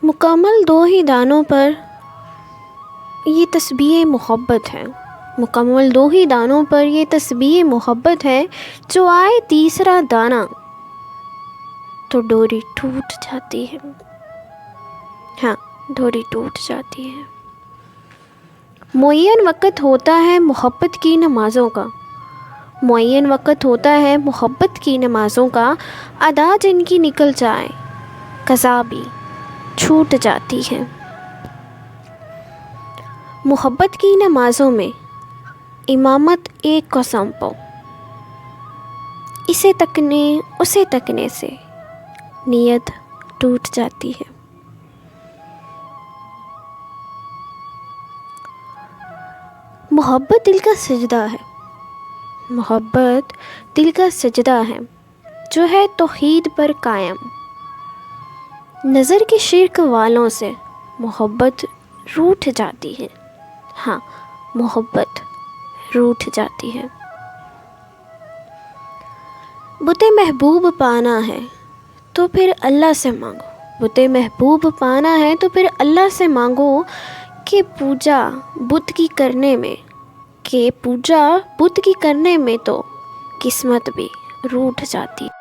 مکمل دو ہی دانوں پر یہ تسبیح محبت ہے، مکمل دو ہی دانوں پر یہ تسبیح محبت ہے، جو آئے تیسرا دانہ تو ڈوری ٹوٹ جاتی ہے، ہاں ڈوری ٹوٹ جاتی ہے۔ معین وقت ہوتا ہے محبت کی نمازوں کا، معین وقت ہوتا ہے محبت کی نمازوں کا، ادا جن کی نکل جائے قضا بھی چھوٹ جاتی ہے۔ محبت کی نمازوں میں امامت ایک قسم پو، اسے تکنے سے نیت ٹوٹ جاتی ہے۔ محبت دل کا سجدہ ہے، محبت دل کا سجدہ ہے، جو ہے توحید پر قائم۔ نظر کے شرک والوں سے محبت روٹھ جاتی ہے، ہاں محبت روٹھ جاتی ہے۔ بت محبوب پانا ہے تو پھر اللہ سے مانگو، بت محبوب پانا ہے تو پھر اللہ سے مانگو، کہ پوجا بت کی کرنے میں تو قسمت بھی روٹھ جاتی ہے۔